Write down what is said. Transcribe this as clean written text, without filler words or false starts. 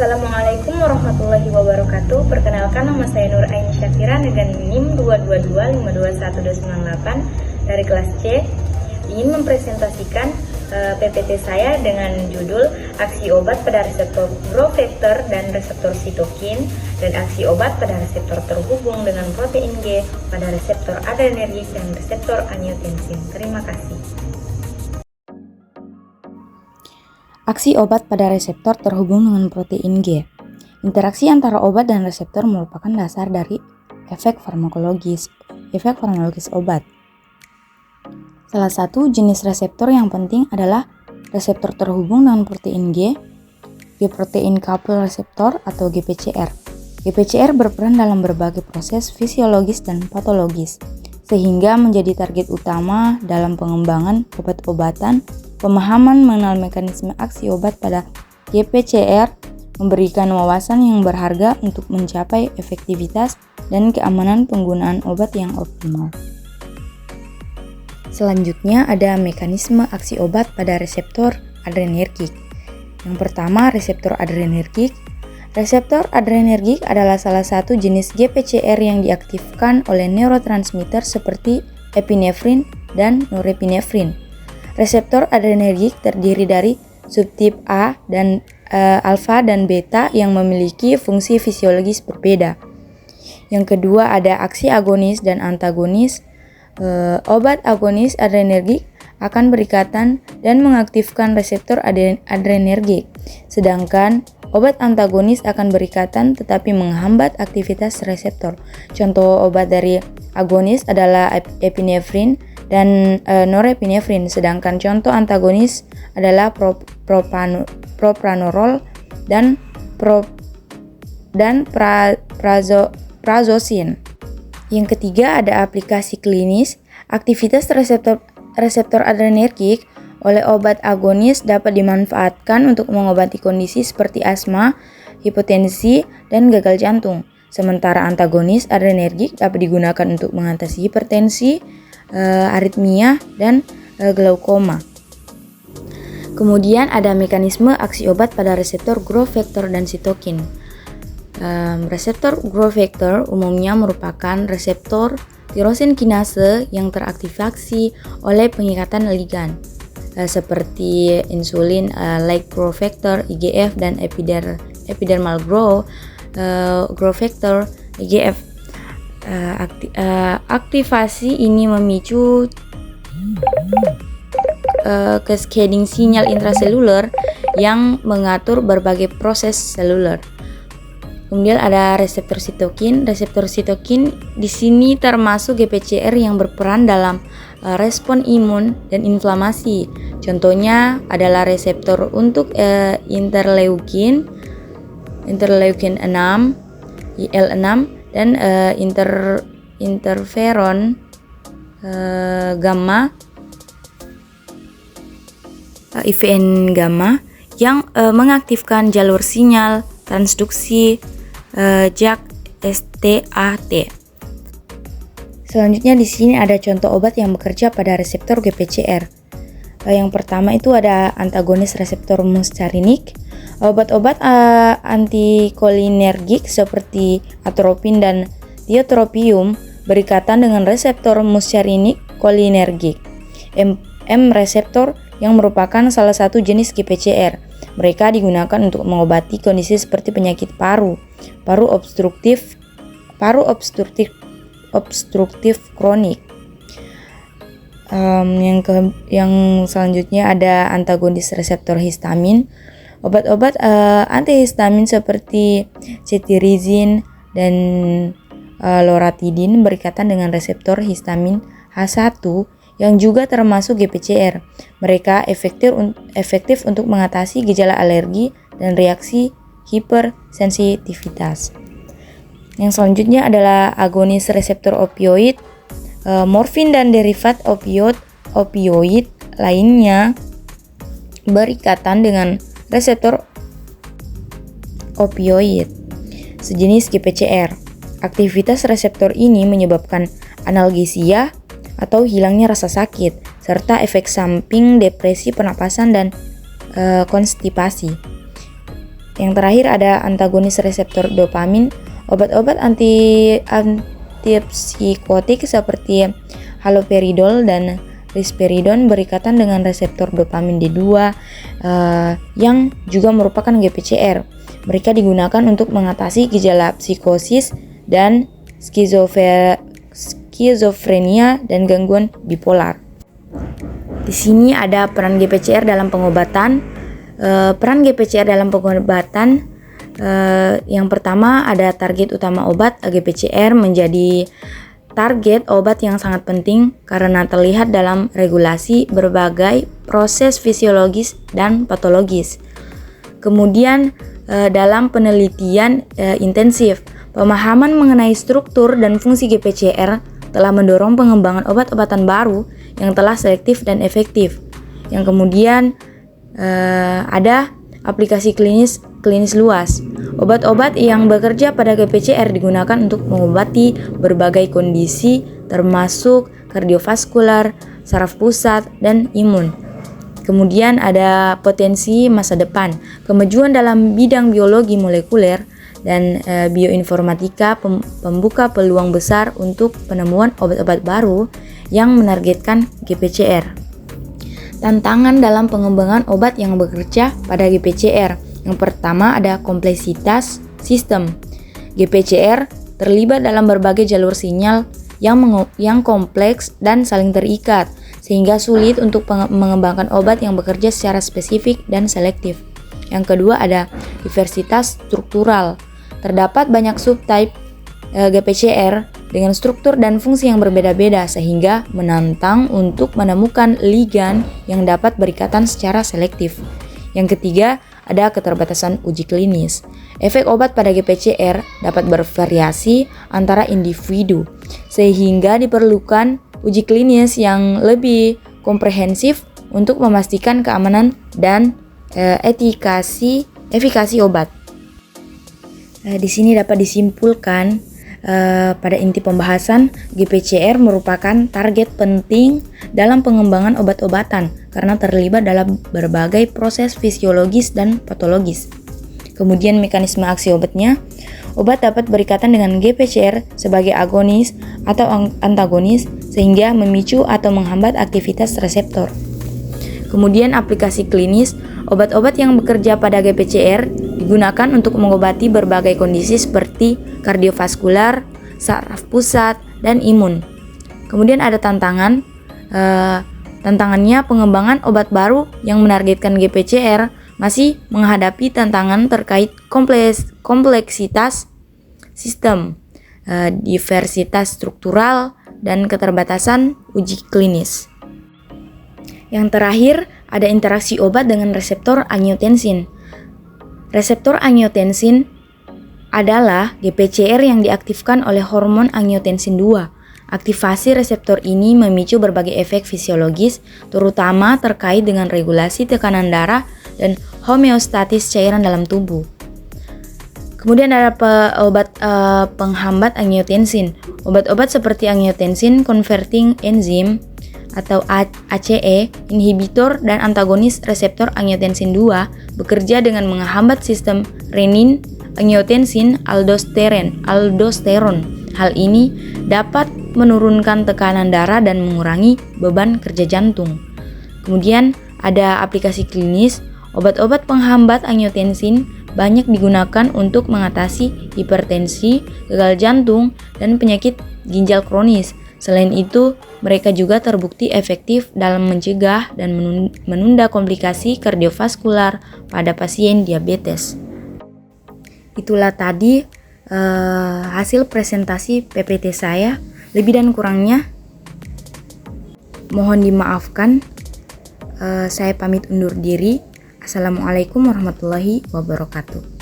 Assalamualaikum warahmatullahi wabarakatuh. Perkenalkan, nama saya Nur Ain Syafira dengan NIM 222521298 dari kelas C. Ingin mempresentasikan PPT saya dengan judul aksi obat pada reseptor growth factor dan reseptor sitokin, dan aksi obat pada reseptor terhubung dengan protein G pada reseptor adrenergik dan reseptor angiotensin. Terima kasih. Aksi obat pada reseptor terhubung dengan protein G. Interaksi antara obat dan reseptor merupakan dasar dari efek farmakologis obat. Salah satu jenis reseptor yang penting adalah reseptor terhubung dengan protein G protein coupled receptor atau GPCR. GPCR berperan dalam berbagai proses fisiologis dan patologis, sehingga menjadi target utama dalam pengembangan obat-obatan. Pemahaman mengenal mekanisme aksi obat pada GPCR memberikan wawasan yang berharga untuk mencapai efektivitas dan keamanan penggunaan obat yang optimal. Selanjutnya ada mekanisme aksi obat pada reseptor adrenergik. Yang pertama, reseptor adrenergik. Reseptor adrenergik adalah salah satu jenis GPCR yang diaktifkan oleh neurotransmitter seperti epinefrin dan norepinefrin. Reseptor adrenergik terdiri dari subtip A dan alfa dan beta yang memiliki fungsi fisiologis berbeda. Yang kedua ada aksi agonis dan antagonis. Obat agonis adrenergik akan berikatan dan mengaktifkan reseptor adrenergik, sedangkan obat antagonis akan berikatan tetapi menghambat aktivitas reseptor. Contoh obat dari agonis adalah epinefrin dan norepinefrin, sedangkan contoh antagonis adalah propranolol dan prazosin. Yang ketiga ada aplikasi klinis. Aktivitas reseptor adrenergik oleh obat agonis dapat dimanfaatkan untuk mengobati kondisi seperti asma, hipotensi, dan gagal jantung. Sementara antagonis adrenergik dapat digunakan untuk mengatasi hipertensi, aritmia, dan glaukoma. Kemudian ada mekanisme aksi obat pada reseptor growth factor dan sitokin. Reseptor growth factor umumnya merupakan reseptor tirosin kinase yang teraktivasi oleh pengikatan ligan seperti insulin like growth factor IGF dan epidermal growth factor IGF. Aktivasi ini memicu cascading sinyal intraseluler yang mengatur berbagai proses seluler. Kemudian ada reseptor sitokin. Reseptor sitokin di sini termasuk GPCR yang berperan dalam respon imun dan inflamasi. Contohnya adalah reseptor untuk interleukin 6, IL-6, dan interferon gamma, IVN gamma yang mengaktifkan jalur sinyal transduksi JAK-STAT. Selanjutnya di sini ada contoh obat yang bekerja pada reseptor GPCR. Yang pertama itu ada antagonis reseptor muscarinik. Obat-obat antikolinergik seperti atropin dan tiotropium berikatan dengan reseptor muscarinik kolinergik. M reseptor yang merupakan salah satu jenis GPCR. Mereka digunakan untuk mengobati kondisi seperti penyakit paru obstruktif kronik. Yang selanjutnya ada antagonis reseptor histamin. Obat-obat antihistamin seperti cetirizin dan loratidin berikatan dengan reseptor histamin H1 yang juga termasuk GPCR. Mereka efektif untuk mengatasi gejala alergi dan reaksi hipersensitivitas. Yang selanjutnya adalah agonis reseptor opioid. Morfin dan derivat opioid lainnya berikatan dengan reseptor opioid, sejenis GPCR. Aktivitas reseptor ini menyebabkan analgesia atau hilangnya rasa sakit, serta efek samping depresi pernapasan dan konstipasi. Yang terakhir ada antagonis reseptor dopamin. Obat-obat antipsikotik seperti haloperidol dan risperidon berikatan dengan reseptor dopamin D2 yang juga merupakan GPCR. Mereka digunakan untuk mengatasi gejala psikosis dan skizofrenia dan gangguan bipolar. Di sini ada peran GPCR dalam pengobatan. Peran GPCR dalam pengobatan, yang pertama ada target utama obat. GPCR menjadi target obat yang sangat penting karena terlihat dalam regulasi berbagai proses fisiologis dan patologis. Kemudian dalam penelitian intensif, pemahaman mengenai struktur dan fungsi GPCR telah mendorong pengembangan obat-obatan baru yang telah selektif dan efektif. Yang kemudian ada aplikasi klinis luas. Obat-obat yang bekerja pada GPCR digunakan untuk mengobati berbagai kondisi termasuk kardiovaskular, saraf pusat, dan imun. Kemudian ada potensi masa depan. Kemajuan dalam bidang biologi molekuler dan bioinformatika membuka peluang besar untuk penemuan obat-obat baru yang menargetkan GPCR. Tantangan dalam pengembangan obat yang bekerja pada GPCR. Yang pertama ada kompleksitas sistem. GPCR terlibat dalam berbagai jalur sinyal yang kompleks dan saling terikat, sehingga sulit untuk mengembangkan obat yang bekerja secara spesifik dan selektif. Yang kedua ada diversitas struktural. Terdapat banyak subtype GPCR dengan struktur dan fungsi yang berbeda-beda sehingga menantang untuk menemukan ligan yang dapat berikatan secara selektif. Yang ketiga, ada keterbatasan uji klinis. Efek obat pada GPCR dapat bervariasi antara individu sehingga diperlukan uji klinis yang lebih komprehensif untuk memastikan keamanan dan efikasi obat. Di sini dapat disimpulkan pada inti pembahasan, GPCR merupakan target penting dalam pengembangan obat-obatan karena terlibat dalam berbagai proses fisiologis dan patologis. Kemudian mekanisme aksi obatnya, obat dapat berikatan dengan GPCR sebagai agonis atau antagonis sehingga memicu atau menghambat aktivitas reseptor. Kemudian aplikasi klinis, obat-obat yang bekerja pada GPCR digunakan untuk mengobati berbagai kondisi seperti kardiovaskular, saraf pusat, dan imun. Kemudian ada tantangan. Tantangannya pengembangan obat baru yang menargetkan GPCR masih menghadapi tantangan terkait kompleksitas sistem, diversitas struktural, dan keterbatasan uji klinis. Yang terakhir, ada interaksi obat dengan reseptor angiotensin. Reseptor angiotensin adalah GPCR yang diaktifkan oleh hormon angiotensin 2. Aktivasi reseptor ini memicu berbagai efek fisiologis, terutama terkait dengan regulasi tekanan darah dan homeostatis cairan dalam tubuh. Kemudian ada obat penghambat angiotensin. Obat-obat seperti angiotensin converting enzyme atau ACE, inhibitor dan antagonis reseptor angiotensin 2 bekerja dengan menghambat sistem renin, angiotensin, aldosteron. Hal ini dapat menurunkan tekanan darah dan mengurangi beban kerja jantung. Kemudian ada aplikasi klinis. Obat-obat penghambat angiotensin banyak digunakan untuk mengatasi hipertensi, gagal jantung, dan penyakit ginjal kronis. Selain itu, mereka juga terbukti efektif dalam mencegah dan menunda komplikasi kardiovaskular pada pasien diabetes. Itulah tadi hasil presentasi PPT saya. Lebih dan kurangnya mohon dimaafkan. Saya pamit undur diri. Assalamualaikum warahmatullahi wabarakatuh.